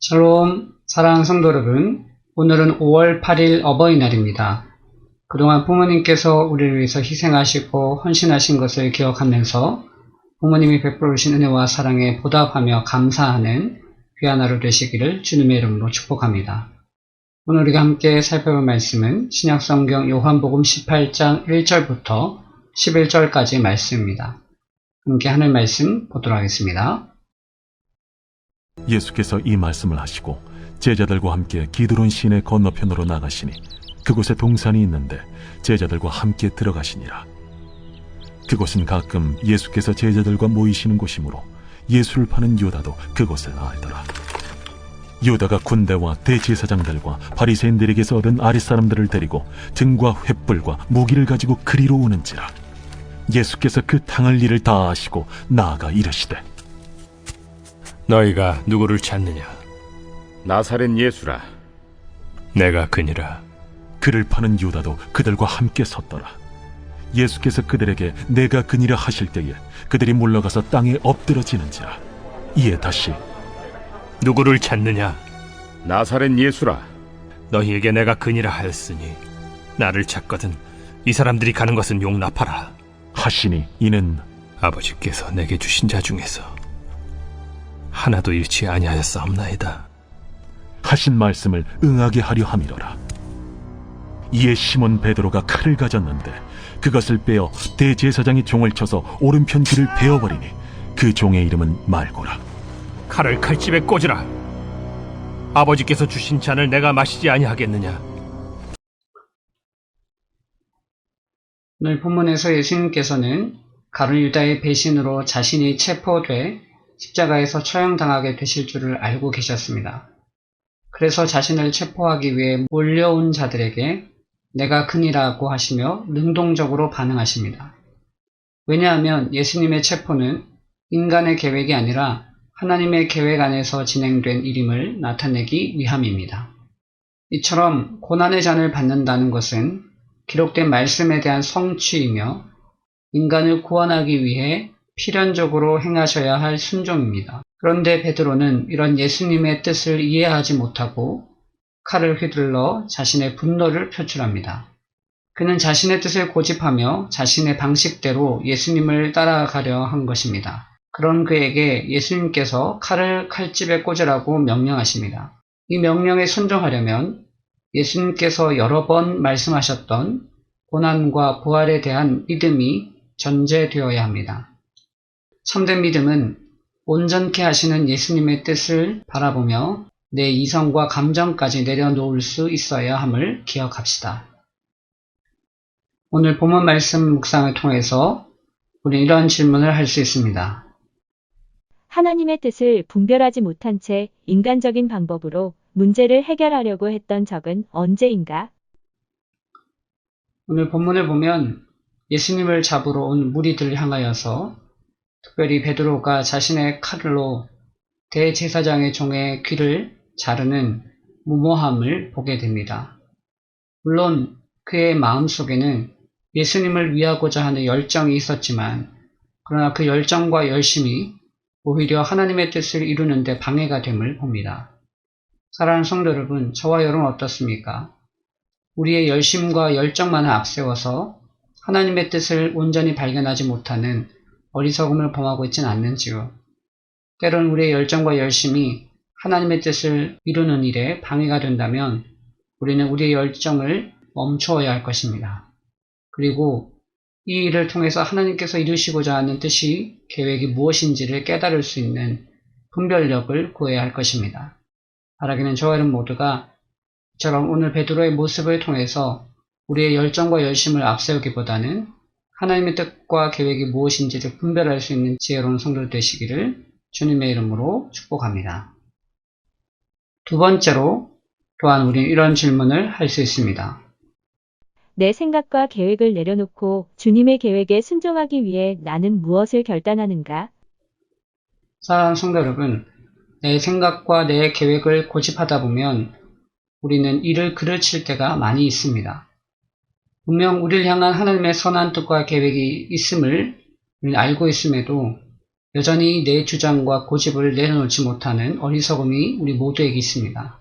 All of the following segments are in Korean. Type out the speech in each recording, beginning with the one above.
샬롬, 사랑하는 성도 여러분, 오늘은 5월 8일 어버이날입니다. 그동안 부모님께서 우리를 위해서 희생하시고 헌신하신 것을 기억하면서 부모님이 베풀어 주신 은혜와 사랑에 보답하며 감사하는 귀한 하루 되시기를 주님의 이름으로 축복합니다. 오늘 우리가 함께 살펴볼 말씀은 신약성경 요한복음 18장 1절부터 11절까지 말씀입니다. 함께 하늘 말씀 보도록 하겠습니다. 예수께서 이 말씀을 하시고 제자들과 함께 기드론 시내 건너편으로 나가시니 그곳에 동산이 있는데 제자들과 함께 들어가시니라. 그곳은 가끔 예수께서 제자들과 모이시는 곳이므로 예수를 파는 유다도 그곳을 알더라. 유다가 군대와 대제사장들과 바리새인들에게서 얻은 아랫사람들을 데리고 등과 횃불과 무기를 가지고 그리로 오는지라. 예수께서 그 당할 일을 다 아시고 나아가 이르시되, 너희가 누구를 찾느냐? 나사렛 예수라. 내가 그니라. 그를 파는 유다도 그들과 함께 섰더라. 예수께서 그들에게 내가 그니라 하실 때에 그들이 물러가서 땅에 엎드러지는지라. 이에 다시 누구를 찾느냐? 나사렛 예수라. 너희에게 내가 그니라 하였으니 나를 찾거든 이 사람들이 가는 것은 용납하라. 하시니 이는 아버지께서 내게 주신 자 중에서 하나도 잃지 아니하였사옵나이다. 하신 말씀을 응하게 하려 함이로라. 이에 시몬 베드로가 칼을 가졌는데 그것을 빼어 대제사장이 종을 쳐서 오른편 귀를 베어버리니 그 종의 이름은 말고라. 칼을 칼집에 꽂으라. 아버지께서 주신 잔을 내가 마시지 아니하겠느냐? 오늘 본문에서 예수님께서는 가룟 유다의 배신으로 자신이 체포돼 십자가에서 처형당하게 되실 줄을 알고 계셨습니다. 그래서 자신을 체포하기 위해 몰려온 자들에게 내가 그니라고 하시며 능동적으로 반응하십니다. 왜냐하면 예수님의 체포는 인간의 계획이 아니라 하나님의 계획 안에서 진행된 일임을 나타내기 위함입니다. 이처럼 고난의 잔을 받는다는 것은 기록된 말씀에 대한 성취이며 인간을 구원하기 위해 필연적으로 행하셔야 할 순종입니다. 그런데 베드로는 이런 예수님의 뜻을 이해하지 못하고 칼을 휘둘러 자신의 분노를 표출합니다. 그는 자신의 뜻을 고집하며 자신의 방식대로 예수님을 따라가려 한 것입니다. 그런 그에게 예수님께서 칼을 칼집에 꽂으라고 명령하십니다. 이 명령에 순종하려면 예수님께서 여러 번 말씀하셨던 고난과 부활에 대한 믿음이 전제되어야 합니다. 참된 믿음은 온전케 하시는 예수님의 뜻을 바라보며 내 이성과 감정까지 내려놓을 수 있어야 함을 기억합시다. 오늘 본문 말씀 묵상을 통해서 우리는 이런 질문을 할 수 있습니다. 하나님의 뜻을 분별하지 못한 채 인간적인 방법으로 문제를 해결하려고 했던 적은 언제인가? 오늘 본문을 보면 예수님을 잡으러 온 무리들을 향하여서 특별히 베드로가 자신의 칼로 대제사장의 종의 귀를 자르는 무모함을 보게 됩니다. 물론 그의 마음속에는 예수님을 위하고자 하는 열정이 있었지만 그러나 그 열정과 열심이 오히려 하나님의 뜻을 이루는 데 방해가 됨을 봅니다. 사랑하는 성도 여러분, 저와 여러분 어떻습니까? 우리의 열심과 열정만을 앞세워서 하나님의 뜻을 온전히 발견하지 못하는 어리석음을 범하고 있지는 않는지요. 때론 우리의 열정과 열심이 하나님의 뜻을 이루는 일에 방해가 된다면 우리는 우리의 열정을 멈추어야 할 것입니다. 그리고 이 일을 통해서 하나님께서 이루시고자 하는 뜻이 계획이 무엇인지를 깨달을 수 있는 분별력을 구해야 할 것입니다. 바라기는 저와 여러분 모두가 이처럼 오늘 베드로의 모습을 통해서 우리의 열정과 열심을 앞세우기보다는 하나님의 뜻과 계획이 무엇인지를 분별할 수 있는 지혜로운 성도 되시기를 주님의 이름으로 축복합니다. 두 번째로 또한 우리는 이런 질문을 할 수 있습니다. 내 생각과 계획을 내려놓고 주님의 계획에 순종하기 위해 나는 무엇을 결단하는가? 사랑하는 성도 여러분, 내 생각과 내 계획을 고집하다 보면 우리는 이를 그르칠 때가 많이 있습니다. 분명 우리를 향한 하나님의 선한 뜻과 계획이 있음을 알고 있음에도 여전히 내 주장과 고집을 내려놓지 못하는 어리석음이 우리 모두에게 있습니다.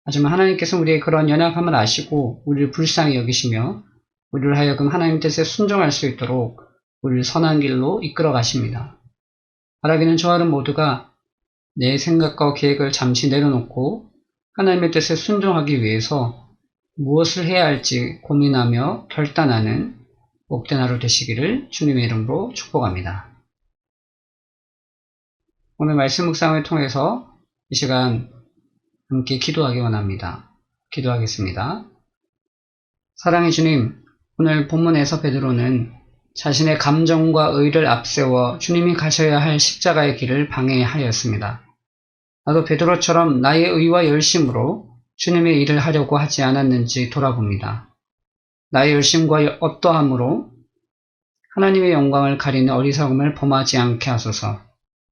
하지만 하나님께서 우리의 그런 연약함을 아시고 우리를 불쌍히 여기시며 우리를 하여금 하나님 뜻에 순종할 수 있도록 우리를 선한 길로 이끌어 가십니다. 바라기는 저와 여러분 모두가 내 생각과 계획을 잠시 내려놓고 하나님의 뜻에 순종하기 위해서 무엇을 해야 할지 고민하며 결단하는 복된 하루 되시기를 주님의 이름으로 축복합니다. 오늘 말씀 묵상을 통해서 이 시간 함께 기도하기 원합니다. 기도하겠습니다. 사랑의 주님, 오늘 본문에서 베드로는 자신의 감정과 의를 앞세워 주님이 가셔야 할 십자가의 길을 방해하였습니다. 나도 베드로처럼 나의 의와 열심으로 주님의 일을 하려고 하지 않았는지 돌아봅니다. 나의 열심과 어떠함으로 하나님의 영광을 가리는 어리석음을 범하지 않게 하소서.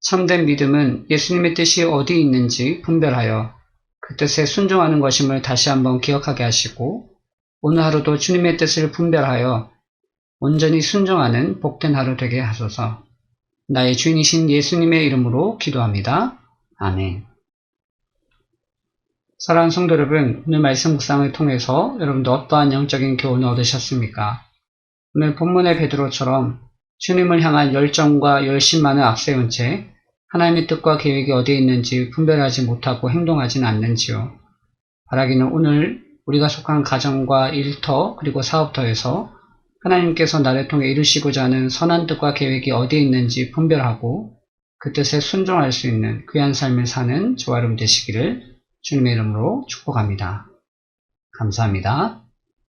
참된 믿음은 예수님의 뜻이 어디 있는지 분별하여 그 뜻에 순종하는 것임을 다시 한번 기억하게 하시고 오늘 하루도 주님의 뜻을 분별하여 온전히 순종하는 복된 하루 되게 하소서. 나의 주인이신 예수님의 이름으로 기도합니다. 아멘. 사랑하는 성도 여러분, 오늘 말씀 묵상을 통해서 여러분도 어떠한 영적인 교훈을 얻으셨습니까? 오늘 본문의 베드로처럼 주님을 향한 열정과 열심만을 앞세운 채 하나님의 뜻과 계획이 어디에 있는지 분별하지 못하고 행동하지는 않는지요. 바라기는 오늘 우리가 속한 가정과 일터 그리고 사업터에서 하나님께서 나를 통해 이루시고자 하는 선한 뜻과 계획이 어디에 있는지 분별하고 그 뜻에 순종할 수 있는 귀한 삶을 사는 저와 여러분 되시기를 주님의 이름으로 축복합니다. 감사합니다.